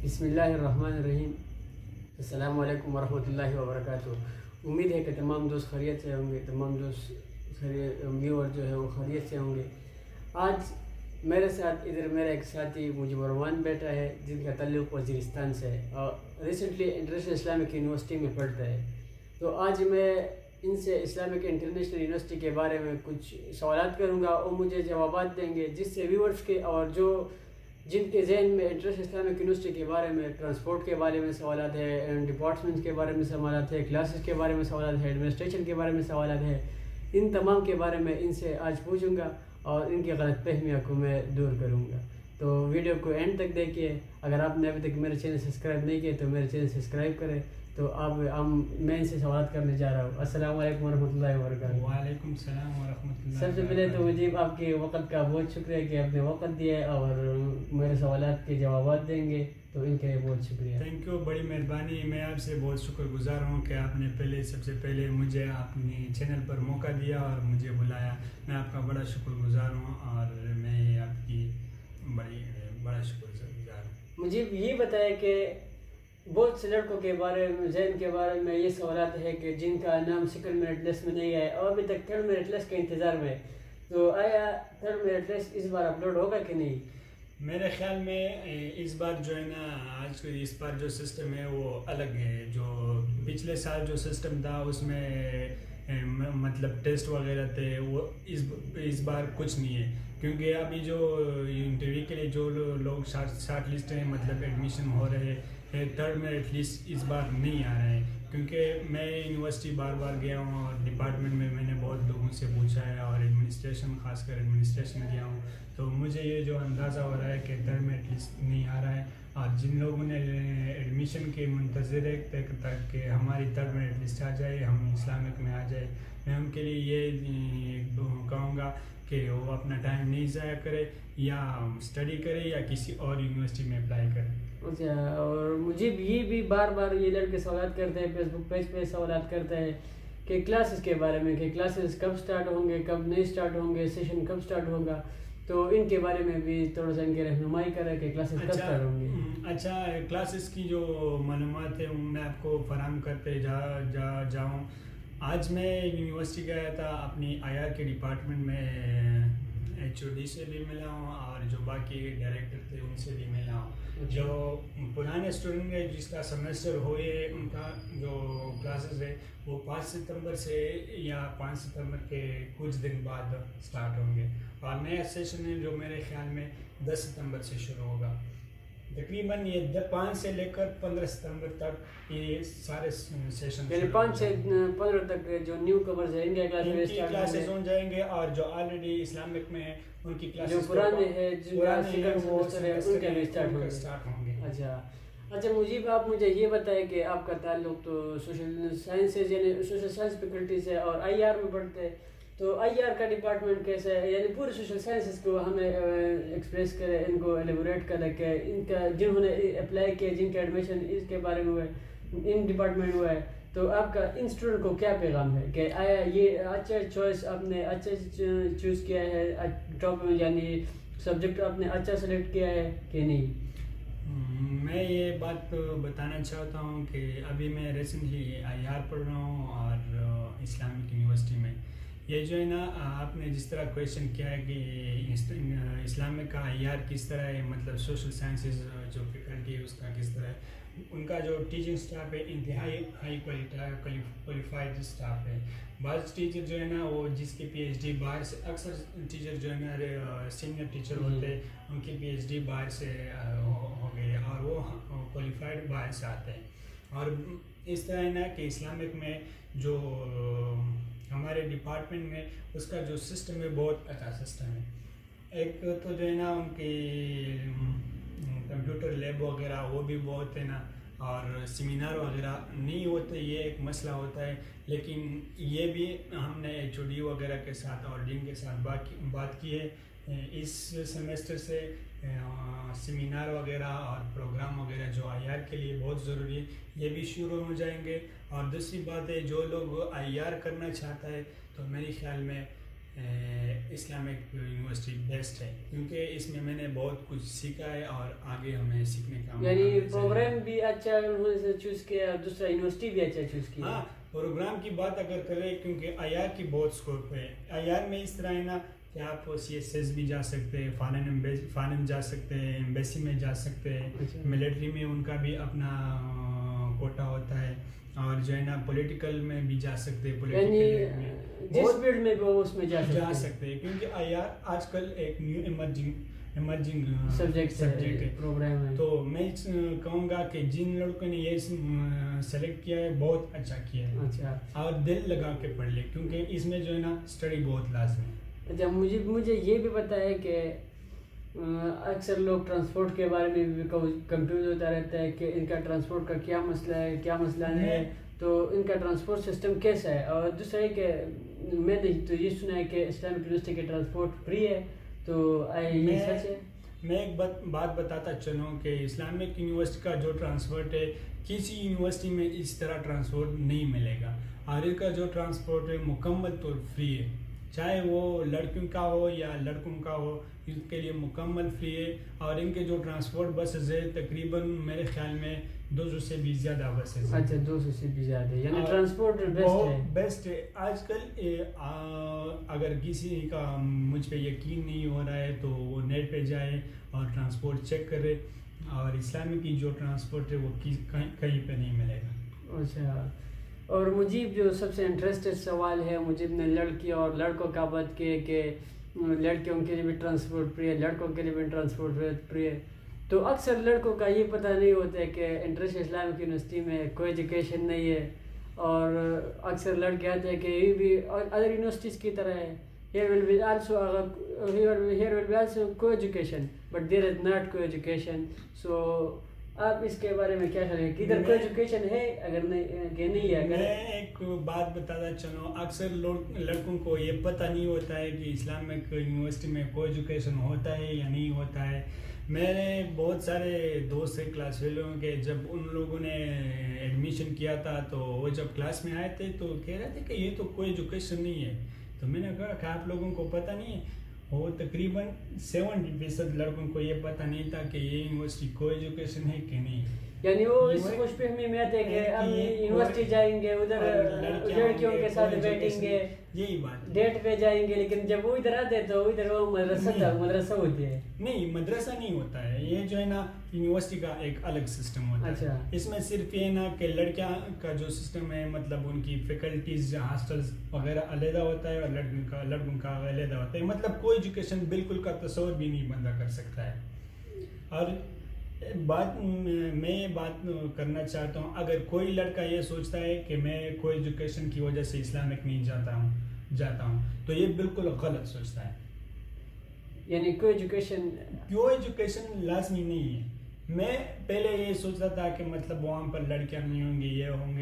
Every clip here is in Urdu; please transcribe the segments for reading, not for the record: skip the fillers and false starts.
بسم اللہ الرحمن الرحیم. السلام علیکم ورحمۃ اللہ وبرکاتہ. امید ہے کہ تمام دوست خیریت سے ہوں گے, تمام دوست ویور جو ہے وہ خیریت سے ہوں گے. آج میرے ساتھ ادھر میرا ایک ساتھی مجیب الرحمان بیٹا ہے جن کا تعلق وزیرستان سے ہے اور ریسنٹلی انٹرنیشنل اسلامک یونیورسٹی میں پڑھتا ہے. تو آج میں ان سے اسلامک انٹرنیشنل یونیورسٹی کے بارے میں کچھ سوالات کروں گا اور مجھے جوابات دیں گے, جس سے ویورز کے اور جن کے ذہن میں انٹرنیشنل اسلامک یونیورسٹی کے بارے میں, ٹرانسپورٹ کے بارے میں سوالات ہے, ڈپارٹمنٹ کے بارے میں سوالات ہے, کلاسز کے بارے میں سوالات ہے, ایڈمنسٹریشن کے بارے میں سوالات ہے, ان تمام کے بارے میں ان سے آج پوچھوں گا اور ان کی غلط فہمیوں کو میں دور کروں گا. تو ویڈیو کو اینڈ تک دیکھیے. اگر آپ نے ابھی تک میرے چینل سبسکرائب نہیں کیا تو میرے چینل سبسکرائب کریں. تو میں ان سے سوالات کرنے جا رہا ہوں. السلام علیکم ورحمۃ اللہ وبرکاتہ. وعلیکم السلام ورحمۃ اللہ. سب سے پہلے تو مجیب آپ کے وقت کا بہت شکریہ کہ آپ نے وقت دیا ہے اور میرے سوالات کے جوابات دیں گے, تو ان کے لیے بہت شکریہ. تھینک یو, بڑی مہربانی. میں آپ سے بہت شکر گزار ہوں کہ آپ نے سب سے پہلے مجھے اپنی چینل پر موقع دیا اور مجھے بلایا. میں آپ کا بڑا شکر گزار ہوں اور میں آپ کی بڑا شکر گزار ہوں. مجیب یہ بتائے کہ بہت سے لڑکوں کے بارے میں, ذہن کے بارے میں یہ سوالات ہے کہ جن کا نام سیکنڈ میرٹ لسٹ میں نہیں ہے اور ابھی تک تھرڈ میرٹ لسٹ کے انتظار میں, تو آیا تھرڈ میرٹ لسٹ اس بار اپلوڈ ہوگا کہ نہیں؟ میرے خیال میں اس بار جو ہے نا, اس بار جو سسٹم ہے وہ الگ ہے. جو پچھلے سال جو سسٹم تھا اس میں مطلب ٹیسٹ وغیرہ تھے, وہ اس بار کچھ نہیں ہے. کیونکہ ابھی جو انٹرویو کے لیے جو لوگ شارٹ لسٹ ہیں, مطلب ایڈمیشن ہو رہے ہیں, تھرڈ میرٹ لسٹ اس بار نہیں آ رہے ہیں. کیونکہ میں یونیورسٹی بار بار گیا ہوں اور ڈپارٹمنٹ میں نے بہت لوگوں سے پوچھا ہے اور ایڈمنسٹریشن, خاص کر ایڈمنسٹریشن گیا ہوں, تو مجھے یہ جو اندازہ ہو رہا ہے کہ تھرڈ میرٹ لسٹ نہیں آ رہا ہے. اور جن لوگوں نے ایڈمیشن کے منتظر ہے تک کہ ہماری تھرڈ میرٹ لسٹ آ جائے, ہم اسلامک میں آ جائے, میں ان کے لیے یہ کہوں گا کہ وہ اپنا ٹائم نہیں ضائع کرے, یا اسٹڈی کرے یا کسی اور یونیورسٹی میں اپلائی کرے. اچھا, اور مجھے یہ بھی بار بار یہ لڑکے سوالات کرتے ہیں, فیس بک پیج پہ سوالات کرتے ہیں کہ کلاسز کے بارے میں, کہ کلاسز کب سٹارٹ ہوں گے, کب نہیں سٹارٹ ہوں گے, سیشن کب سٹارٹ ہوگا. تو ان کے بارے میں بھی تھوڑا سا ان کی رہنمائی کریں کہ کلاسز کب سٹارٹ ہوں گے. اچھا, کلاسز کی جو معلومات ہے میں آپ کو فراہم کرتے جاؤں. آج میں یونیورسٹی گیا تھا, اپنی IR کے ڈپارٹمنٹ میں HOD سے بھی ملا ہوں اور جو باقی ڈائریکٹر تھے ان سے بھی ملا ہوں. جو پرانے اسٹوڈنٹ ہیں جس کا سیمسٹر ہوئے, ان کا جو کلاسز ہے وہ 5 ستمبر سے یا 5 ستمبر کے کچھ دن بعد سٹارٹ ہوں گے, اور نیا سیشن ہے جو میرے خیال میں 10 ستمبر سے شروع ہوگا. تقریباً یہ 5 سے لے کر 15 ستمبر تک یہ سارے سیشن, یعنی 5 سے 15 تک جو نیو کورز ہیں ان کے کلاسز ہو جائیں گے, اور جو آلریڈی اسلامک میں ہیں ان کی کلاسز, جو پرانے ہیں جن کا سیکنڈ سیمسٹر ہے ان کے بھی اسٹارٹ ہوں گے. اچھا مجیب, آپ مجھے یہ بتائیں کہ آپ کا تعلق تو سوشل سائنسز یعنی سوشل سائنس فیکلٹی سے اور IR میں پڑھتے ہیں, تو IR کا ڈپارٹمنٹ کیسا ہے؟ یعنی پورے سوشل سائنسز کو ہمیں ایکسپریس کرے, ان کو ایلیبوریٹ کرے کہ ان کا جنہوں نے اپلائی کیا, جن کا ایڈمیشن اس کے بارے میں ہوا ہے, ان ڈپارٹمنٹ ہوا ہے, تو آپ کا ان اسٹوڈنٹ کو کیا پیغام ہے کہ آیا یہ اچھا چوائس آپ نے اچھا چوز کیا ہے, ٹاپ یعنی سبجیکٹ آپ نے اچھا سلیکٹ کیا ہے کہ نہیں؟ میں یہ بات بتانا چاہتا ہوں کہ ابھی میں ریسنٹلی IR پڑھ رہا ہوں اور اسلامک یونیورسٹی میں. یہ جو ہے نا, آپ نے جس طرح کویشچن کیا ہے کہ اسلامک کا IR کس طرح ہے, مطلب سوشل سائنسز جو فیکلٹی ہے اس کا کس طرح ہے, ان کا جو ٹیچنگ سٹاف ہے انتہائی ہائی کوالیفائڈ سٹاف ہے. بعض ٹیچر جو ہے نا وہ جس کی PhD باہر سے, اکثر ٹیچر جو ہے نا سینئر ٹیچر ہوتے ہیں ان کی PhD باہر سے ہو گئی اور وہ کوالیفائڈ باہر سے آتے ہیں. اور اس طرح ہے نا کہ اسلامک میں جو ہمارے ڈپارٹمنٹ میں اس کا جو سسٹم ہے بہت اچھا سسٹم ہے. ایک تو جو ہے نا ان کی کمپیوٹر لیب وغیرہ وہ بھی بہت ہے نا, اور سیمینار وغیرہ نہیں ہوتے, یہ ایک مسئلہ ہوتا ہے. لیکن یہ بھی ہم نے HOD وغیرہ کے ساتھ اور ڈین کے ساتھ بات کی ہے. اس سیمسٹر سے سیمینار وغیرہ اور پروگرام وغیرہ جو IR کے لیے بہت ضروری ہے یہ بھی شروع ہو جائیں گے. اور دوسری بات ہے, جو لوگ IR کرنا چاہتا ہے تو میرے خیال میں اسلامک یونیورسٹی بیسٹ ہے، کیونکہ اس میں نے بہت کچھ سیکھا ہے اور آگے ہمیں سیکھنے کا یعنی پروگرام بھی اچھا انہوں نے چوز کیا اور دوسرا یونیورسٹی بھی اچھا چوز کیا. ہاں پروگرام کی بات اگر کریں، کیونکہ آئی آر کی بہت اسکوپ ہے. آئی آر میں اس طرح ہے نا کہ آپ سی ایس ایس بھی جا سکتے ہیں، فارن جا سکتے ہیں، ایمبیسی میں جا سکتے ہیں، ملٹری میں ان کا بھی اپنا کوٹا ہوتا ہے، اور جو ہے نا پولیٹیکل میں بھی جا سکتے ہیں، پولیٹیکل میں جس فیلڈ میں وہ اس میں جا سکتے ہیں، کیونکہ آئی آر آج کل ایک نیو ایمرجنگ سبجیکٹ ہے، پروگرام ہے. تو میں کہوں گا کہ جن لڑکوں نے یہ سلیکٹ کیا ہے بہت اچھا کیا ہے. اچھا، اور دل لگا کے پڑھ لے، کیونکہ اس میں جو ہے نا اسٹڈی بہت لازمی ہے. اچھا، مجھے یہ بھی پتہ ہے کہ اکثر لوگ ٹرانسپورٹ کے بارے میں بھی کنفیوز ہوتا رہتا ہے کہ ان کا ٹرانسپورٹ کا کیا مسئلہ ہے، کیا مسئلہ نہیں ہے، تو ان کا ٹرانسپورٹ سسٹم کیسا ہے. اور دوسرا ہے کہ میں نے تو یہ سنا ہے کہ اسلامک یونیورسٹی کے ٹرانسپورٹ فری ہے، تو یہ سچ ہے؟ میں ایک بات بتاتا چلوں کہ اسلامک یونیورسٹی کا جو ٹرانسپورٹ ہے کسی یونیورسٹی میں اس طرح ٹرانسپورٹ نہیں ملے گا. اور ان کا جو ٹرانسپورٹ ہے مکمل طور فری ہے، چاہے وہ لڑکیوں کا ہو یا لڑکوں کا ہو، ان کے لیے مکمل فری ہے. اور ان کے جو ٹرانسپورٹ بسز ہے تقریباً میرے خیال میں 200 سے بھی زیادہ بسز ہیں. اچھا، 200 سے بھی زیادہ، یعنی ٹرانسپورٹ بیسٹ ہے. آج کل اگر کسی کا مجھ پہ یقین نہیں ہو رہا ہے تو وہ نیٹ پہ جائے اور ٹرانسپورٹ چیک کرے، اور اسلامی کی جو ٹرانسپورٹ ہے وہ کہیں پہ نہیں ملے گا. اچھا، اور مجھے جو سب سے انٹرسٹڈ سوال ہے، مجھے نے لڑکی اور لڑکوں کا بات کی کہ لڑکیوں کے لیے بھی ٹرانسپورٹ فری ہے، لڑکوں کے لیے بھی ٹرانسپورٹ فری ہے. تو اکثر لڑکوں کا یہ پتہ نہیں ہوتا ہے کہ انٹرنیشنل اسلامک یونیورسٹی میں کوئی ایجوکیشن نہیں ہے، اور اکثر لڑکے آتے ہیں کہ یہ بھی ادر یونیورسٹیز کی طرح ہے. Here will be also co-education, but there is not co-education. So آپ اس کے بارے میں کیا خیال ہے کہ ادھر کوئی ایجوکیشن ہے اگر نہیں کہ نہیں ہے؟ میں ایک بات بتاتا چلوں، اکثر لڑکوں کو یہ پتہ نہیں ہوتا ہے کہ اسلامک یونیورسٹی میں کوئی ایجوکیشن ہوتا ہے یا نہیں ہوتا ہے. میرے بہت سارے دوست ہیں کلاس فیلوں کے، جب ان لوگوں نے ایڈمیشن کیا تھا تو وہ جب کلاس میں آئے تھے تو کہہ رہے تھے کہ یہ تو کوئی ایجوکیشن نہیں ہے. تو میں نے کہا کہ آپ لوگوں کو پتہ نہیں ہے. وہ تقریباً 70% لڑکوں کو یہ پتہ نہیں تھا کہ یہ یونیورسٹی کوئی ایجوکیشن ہے کہ نہیں. یعنی وہ اس خوش فہمی میں آتے کہ ہم یونیورسٹی جائیں گے، ادھر لڑکیوں کے ساتھ بیٹھیں گے، یہی بات ڈیٹ پہ جائیں گے، لیکن جب وہ ادھر آتے تو ادھر وہ مدرسہ ہوتی ہے. نہیں، مدرسہ نہیں ہوتا ہے. یہ جو ہے نا یونیورسٹی کا ایک الگ سسٹم ہوتا ہے. اس میں صرف یہ نا کہ لڑکیاں کا جو سسٹم ہے، مطلب ان کی فیکلٹیز ہاسٹلز وغیرہ علیحدہ ہوتا ہے، اور لڑکوں کا علیحدہ ہوتا ہے. مطلب کوئی ایجوکیشن بالکل کا تصور بھی نہیں بندہ کر سکتا ہے. اور میں یہ بات کرنا چاہتا ہوں، اگر کوئی لڑکا یہ سوچتا ہے کہ میں کوئی ایجوکیشن کی وجہ سے اسلامک نہیں جاتا ہوں تو یہ بالکل غلط سوچتا ہے. یعنی کوئی ایجوکیشن لازمی نہیں ہے. میں پہلے یہ سوچتا تھا کہ مطلب وہاں پر لڑکیاں نہیں ہوں گی، یہ ہوں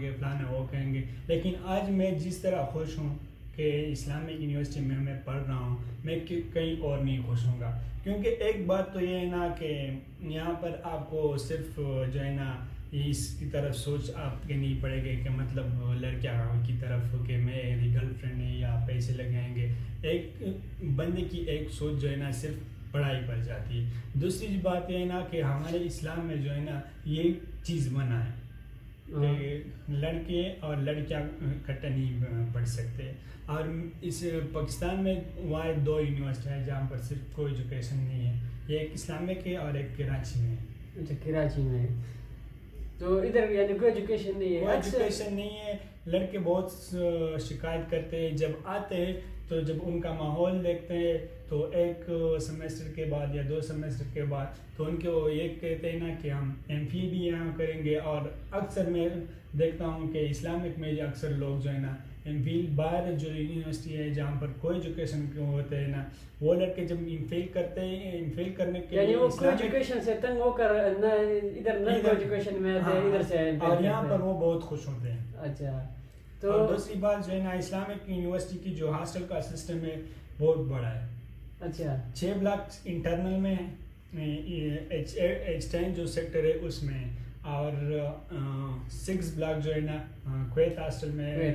گے فلانا وہ کہیں گے. لیکن آج میں جس طرح خوش ہوں کہ اسلامک یونیورسٹی میں پڑھ رہا ہوں، میں کہیں اور نہیں خوش ہوں گا. کیونکہ ایک بات تو یہ ہے نا کہ یہاں پر آپ کو صرف جو ہے نا اس کی طرف سوچ آپ کے نہیں پڑے گی کہ مطلب لڑکیاں کی طرف کہ میری گرل فرینڈ ہے یا پیسے لگائیں گے. ایک بندے کی ایک سوچ جو ہے نا صرف پڑھائی پر جاتی ہے. دوسری بات یہ ہے نا کہ ہمارے اسلام میں جو ہے نا یہ چیز منع ہے کہ لڑکے اور لڑکیاں اکٹھے نہیں پڑھ سکتے. اور اس پاکستان میں واحد 2 یونیورسٹی ہیں جہاں پر صرف کوئی ایجوکیشن نہیں ہے. یہ ایک اسلامک ہے اور ایک کراچی میں ہے. اچھا، کراچی میں. تو ادھر یعنی کوئی ایجوکیشن نہیں ہے. ایجوکیشن نہیں ہے. لڑکے بہت شکایت کرتے ہیں جب آتے ہیں، تو جب ان کا ماحول دیکھتے ہیں تو ایک سیمسٹر کے بعد یا 2 سیمسٹر کے بعد تو ان کو یہ کہتے ہیں نا کہ ہم ایم فی بھی یہاں کریں گے. اور اکثر میں دیکھتا ہوں کہ اسلامک میں اکثر لوگ جو ہے نا ایم فی باہر جو یونیورسٹی ہے جہاں پر کوئی ایجوکیشن ہوتے ہیں نا، وہ لڑکے جب ایم فیل کرتے ہیں، ایم فیل کرنے کے یعنی وہ کوئی ایجوکیشن سے تنگ ہو کر ادھر ایجوکیشن میں آتے ہیں، ادھر سے اور یہاں پر وہ بہت خوش ہوتے ہیں. اچھا. تو دوسری بات جو ہے نا اسلامک یونیورسٹی کی جو ہاسٹل کا سسٹم ہے بہت بڑا ہے. اچھا. 6 بلاک انٹرنل میں H10 جو سیکٹر ہے اس میں، اور 6 بلاک جو ہے نا کویت ہاسٹل میں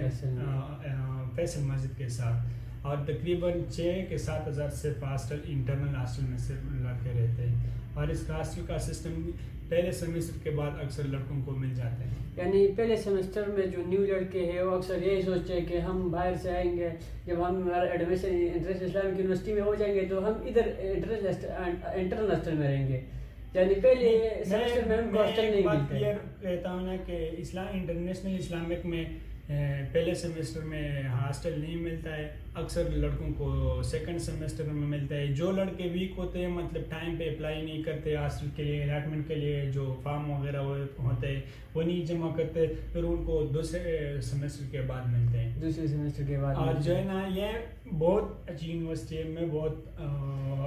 فیصل مسجد کے ساتھ. اور تقریباً 6 کے 7 ہزار صرف ہاسٹل انٹرنل ہاسٹل میں صرف لڑکے رہتے ہیں، اور اس ہاسٹل کا سسٹم پہلے سیمسٹر کے بعد اکثر لڑکوں کو مل جاتے ہیں. یعنی پہلے سیمسٹر میں جو نیو لڑکے ہیں وہ اکثر یہی سوچتے ہیں کہ ہم باہر سے آئیں گے، جب ہم ہمارا ایڈمیشن انٹرنیشنل اسلامک یونیورسٹی میں ہو جائیں گے تو ہم ادھر انٹرنل ہاسٹل میں رہیں گے. یعنی پہلے سیمسٹر میں ہم کو ہاسٹل نہیں ملتا ہے. کہتا ہوں نا کہ انٹرنیشنل اسلامک میں پہلے سیمسٹر میں ہاسٹل نہیں ملتا ہے، اکثر لڑکوں کو سیکنڈ سیمسٹر میں ملتا ہے. جو لڑکے ویک ہوتے ہیں، مطلب ٹائم پہ اپلائی نہیں کرتے ہاسٹل کے لیے، الاٹمنٹ کے لیے جو فارم وغیرہ ہوتے ہیں وہ نہیں جمع کرتے، پھر ان کو دوسرے سیمسٹر کے بعد ملتے ہیں. دوسرے سیمسٹر کے بعد. اور جو ہے نا یہ بہت اچھی یونیورسٹی ہے، میں بہت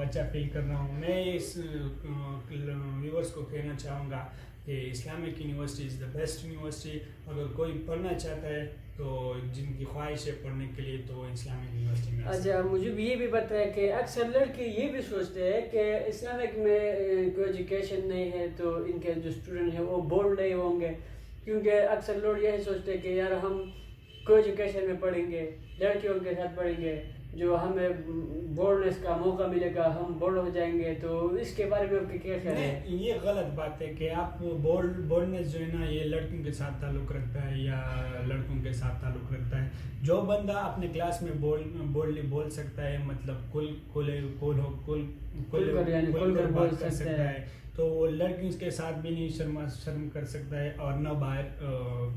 اچھا فیل کر رہا ہوں. میں اس ویورس کو کہنا چاہوں گا کہ Islamic university is the best university. اگر کوئی پڑھنا چاہتا ہے تو جن کی خواہش ہے پڑھنے کے لیے تو اسلامک یونیورسٹی میں. اچھا، مجھے بھی یہ بھی پتہ ہے کہ اکثر لڑکے یہ بھی سوچتے ہیں کہ اسلامک میں کوئی ایجوکیشن نہیں ہے تو ان کے جو اسٹوڈنٹ ہیں وہ بورڈ نہیں ہوں گے، کیونکہ اکثر لوگ یہی سوچتے ہیں کہ یار ہم کوئی ایجوکیشن میں پڑھیں گے، لڑکیوں کے ساتھ پڑھیں گے، جو ہمیں بورڈنس کا موقع ملے گا ہم بورڈ ہو جائیں گے. تو اس کے بارے میں آپ کے کیا خیال ہے؟ یہ غلط بات ہے کہ آپ بورڈنس جو ہے نا یہ لڑکوں کے ساتھ تعلق رکھتا ہے یا لڑکوں کے ساتھ تعلق رکھتا ہے. جو بندہ اپنے کلاس میں بولڈلی بول سکتا ہے، مطلب کھل کر بول سکتا ہے، تو وہ لڑکیوں کے ساتھ بھی نہیں شرم کر سکتا ہے اور نہ باہر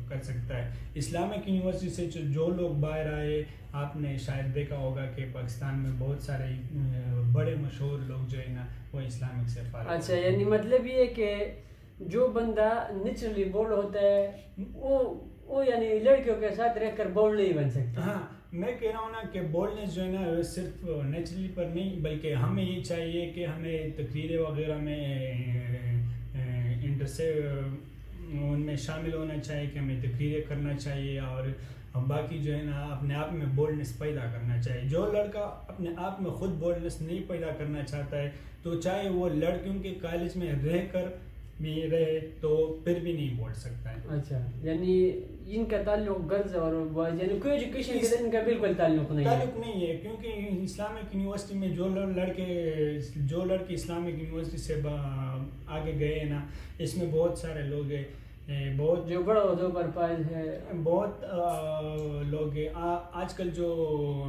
کر سکتا ہے. اسلامک یونیورسٹی سے جو لوگ باہر آئے، آپ نے شاید دیکھا ہوگا کہ پاکستان میں بہت سارے بڑے مشہور لوگ جو ہے نا وہ اسلامک سے فارغ. اچھا، یعنی مطلب یہ کہ جو بندہ نیچرلی بولڈ ہوتا ہے وہ یعنی لڑکیوں کے ساتھ رہ کر بولڈ نہیں بن سکتا. ہاں، میں کہہ رہا ہوں نا کہ بولڈنس جو ہے نا صرف نیچرلی پر نہیں، بلکہ ہمیں یہ چاہیے کہ ہمیں تقریریں وغیرہ میں ان میں شامل ہونا چاہیے، کہ ہمیں تقریریں کرنا چاہیے، اور باقی جو ہے نا اپنے آپ میں بولڈنس پیدا کرنا چاہیے. جو لڑکا اپنے آپ میں خود بولڈنس نہیں پیدا کرنا چاہتا ہے تو چاہے وہ لڑکیوں کے کالج میں رہ کر بھی رہے تو پھر بھی نہیں بول سکتا ہے. اچھا، یعنی ان کا تعلق گرلز اور بوائز یعنی کوئی ایجوکیشن کے ساتھ ان کا بالکل تعلق نہیں ہے، کیونکہ اسلامک یونیورسٹی میں جو لڑکے اسلامک یونیورسٹی سے آگے گئے ہیں نا، اس میں بہت سارے لوگ ہیں، بہت جو بڑا عہدوں پر فائز ہے، بہت لوگ ہیں. آج کل جو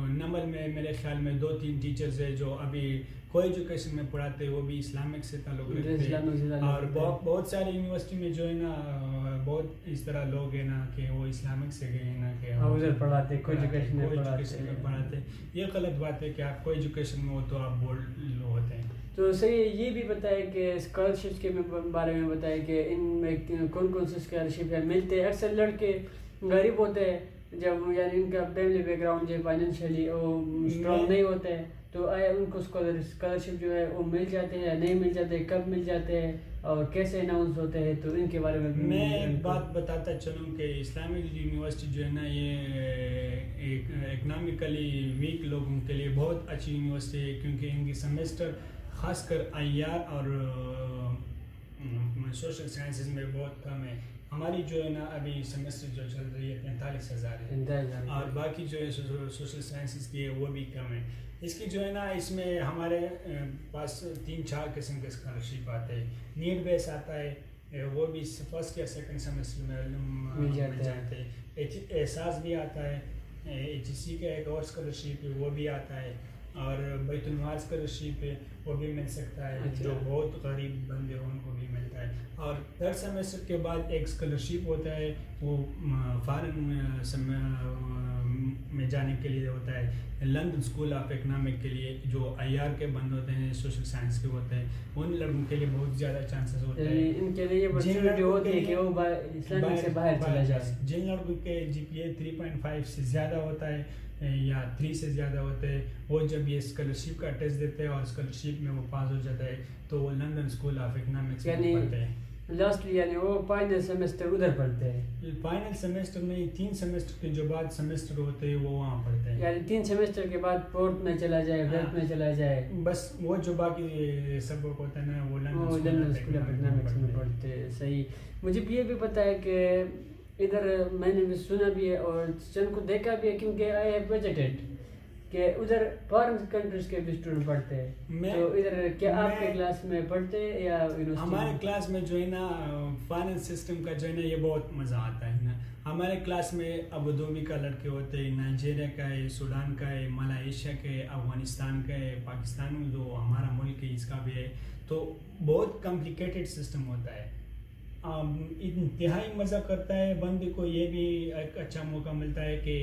نمل میں میرے خیال میں 2-3 ٹیچرز ہیں جو ابھی کوئی ایجوکیشن میں پڑھاتے ہیں، وہ بھی اسلامک سے تعلق رکھتے ہیں. اور بہت سارے یونیورسٹی میں جو ہے نا بہت اس طرح لوگ ہیں نا کہ وہ اسلامک سے گئے ہیں نا کہ ادھر پڑھاتے کوئی ایجوکیشن میں پڑھاتے. یہ غلط بات ہے کہ آپ کوئی ایجوکیشن میں ہو تو آپ بولڈ ہوتے ہیں. تو صحیح یہ بھی بتائے کہ اسکالرشپ کے بارے میں بتائے کہ ان میں کون کون سی اسکالرشپ ہے ملتے ہیں. اکثر لڑکے غریب ہوتے ہیں، جب یعنی ان کا فیملی بیک گراؤنڈ جو فائنینشلی وہ اسٹرانگ نہیں ہوتے ہیں، تو آیا ان کو اسکالرشپ جو ہے وہ مل جاتے ہیں یا نہیں مل جاتے، کب مل جاتے ہیں اور کیسے اناؤنس ہوتے ہیں؟ تو ان کے بارے میں ایک بات بتاتا چلوں کہ اسلامک یونیورسٹی جو ہے نا یہ اکنامکلی ویک لوگوں کے لیے بہت اچھی یونیورسٹی ہے، کیونکہ ان کی سیمسٹر خاص کر IR اور سوشل سائنسز میں بہت کم ہے. ہماری جو ہے نا ابھی سیمسٹر جو چل رہی ہے 45,000 ہے، اور باقی جو ہے سوشل سائنسز کی ہے وہ بھی کم ہے. اس کی جو ہے نا اس میں ہمارے پاس 3-4 قسم کے اسکالرشپ آتے ہیں. نیڈ بیس آتا ہے، وہ بھی فرسٹ یا سیکنڈ سیمسٹر میں مل جاتے ہیں. احساس بھی آتا ہے، HEC کا ایک اور اسکالرشپ ہے وہ بھی آتا ہے، اور بیت المال اسکالرشپ ہے وہ بھی مل سکتا ہے. جو بہت غریب بندے ہیں ان کو بھی ملتا ہے. اور 3rd سیمسٹر کے بعد ایک اسکالرشپ ہوتا ہے، وہ فارن میں جانے کے لیے ہوتا ہے، لندن اسکول آف اکنامک کے لیے. جو IR کے بند ہوتے ہیں، سوشل سائنس کے ہوتے ہیں، ان لڑکوں کے لیے بہت زیادہ چانسز ہوتے ہیں ان کے لیے کہ وہ اسلام سے باہر چلا جائے. جن لڑکوں کے GPA 3.5 سے زیادہ ہوتا ہے یا 3 سے زیادہ ہوتے ہیں، وہ جب یہ اسکالرشپ کا ٹیسٹ دیتے ہیں اور اسکالرشپ میں وہ پاس ہو جاتا ہے تو وہ لندن اسکول آف اکنامکس میں پڑھتے ہیں. لاسٹلی یعنی وہ فائنل سیمسٹر ادھر پڑھتے ہیں. فائنل سیمسٹر نہیں، 3 سیمسٹر کے جو بعد سیمسٹر ہوتے ہیں وہ وہاں پڑھتے ہیں. یعنی 3 سیمسٹر کے بعد فورتھ میں چلا جائے، ففتھ میں چلا جائے، بس وہ جو باقی سبق ہوتا ہے نا وہ لندن اسکول آف اکنامکس میں پڑھتے ہیں. صحیح. مجھے یہ بھی پتہ ہے کہ ادھر میں نے بھی سنا بھی ہے اور چند کو دیکھا بھی ہے، کیونکہ آئی ہیو وزٹڈ کہ ادھر فارن کنٹریز کے بھی اسٹوڈنٹ پڑھتے ہیں، تو ادھر کیا آپ کے کلاس میں پڑھتے ہیں یا یونیورسٹی؟ ہمارے کلاس میں جو ہے نا فائنانس سسٹم کا جو ہے نا یہ بہت مزہ آتا ہے نا. ہمارے کلاس میں ابودھوبی کا لڑکے ہوتے ہیں، نائجیریا کا ہے، سوڈان کا ہے، ملائیشیا کا ہے، افغانستان کا ہے، پاکستان میں جو ہمارا ملک ہے اس کا بھی ہے. تو بہت کمپلیکیٹڈ سسٹم ہوتا ہے. انتہائی مزہ کرتا ہے بندے کو. یہ بھی ایک اچھا موقع ملتا ہے کہ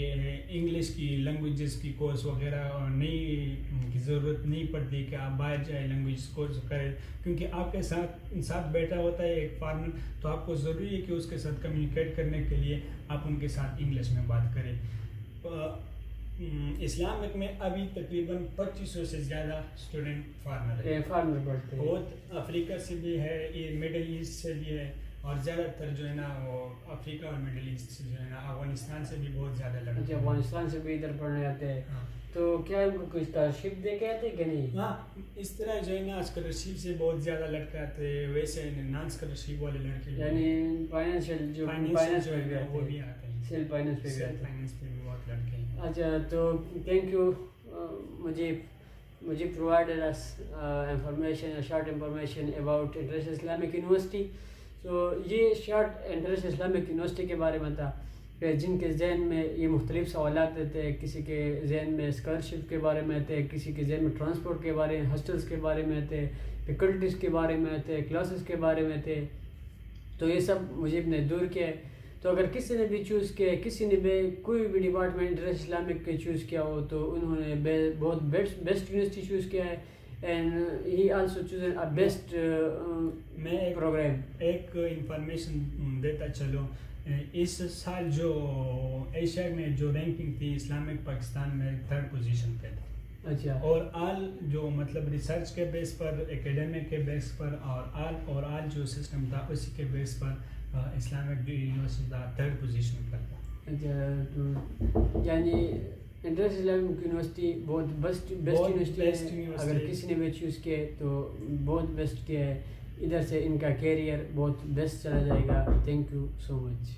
انگلش کی لینگویجز کی کورس وغیرہ نہیں کی ضرورت نہیں پڑتی کہ آپ باہر جائیں لینگویج کورس کریں، کیونکہ آپ کے ساتھ بیٹھا ہوتا ہے ایک فارنر، تو آپ کو ضروری ہے کہ اس کے ساتھ کمیونیکیٹ کرنے کے لیے آپ ان کے ساتھ انگلش میں بات کریں. اسلامک میں ابھی تقریباً 2500 سے زیادہ اسٹوڈنٹ فارنر پڑھتے ہیں. بہت افریقہ سے بھی ہے، یہ مڈل ایسٹ سے بھی ہے، اور زیادہ تر جو ہے نا وہ افریقہ اور مڈل ایسٹ سے جو ہے نا افغانستان سے بھی بہت زیادہ لڑکے. اچھا، افغانستان سے بھی ادھر پڑھنے آتے ہیں. تو کیا ان کو کوئی اسکالرشپ دے کے آتے ہیں کہ نہیں؟ ہاں، اس طرح جو ہے نا اسکالرشپ سے بہت زیادہ لڑکے آتے ہیں. ویسے نان اسکالرشپ والے لڑکے یعنی فائنینشیل جو فائنینس جو ہے وہ بھی آتے ہیں، سیلف فائنینس پہ بھی آتے ہیں. فائنینس پہ بھی بہت لڑکے ہیں. اچھا، تو تھینک یو مجھے provided us information, a short information about international Islamic university. تو یہ شارٹ انٹرنیشنل اسلامک یونیورسٹی کے بارے میں تھا کہ جن کے ذہن میں یہ مختلف سوالات تھے. کسی کے ذہن میں اسکالرشپ کے بارے میں تھے، کسی کے ذہن میں ٹرانسپورٹ کے بارے میں، ہاسٹلس کے بارے میں تھے، فیکلٹیز کے بارے میں تھے، کلاسز کے بارے میں تھے. تو یہ سب مجھے نے دور کیا ہے. تو اگر کسی نے بھی چوز کیا، کسی نے بھی کوئی بھی ڈپارٹمنٹ انٹرنیشنل اسلامک کے چوز کیا ہو، تو انہوں نے بہت بیسٹ یونیورسٹی چوز کیا ہے. And he also chosen a best program. ایک انفارمیشن دیتا چلو، اس سال جو ایشیا میں جو رینکنگ تھی اسلامک پاکستان میں 3rd پوزیشن پہ تھا. اچھا. اور آل جو مطلب ریسرچ کے بیس پر، اکیڈمک کے بیس پر، اور آل جو سسٹم تھا اسی کے بیس پر اسلامک یونیورسٹی 3rd پوزیشن پر تھا. اچھا، تو یعنی انٹرنیشنل اسلامک یونیورسٹی بہت بیسٹ یونیورسٹی ہے. اگر کسی نے بھی چوز کیا تو بہت بیسٹ کیا ہے. ادھر سے ان کا کیریئر بہت بیسٹ چلا جائے گا. Thank you so much.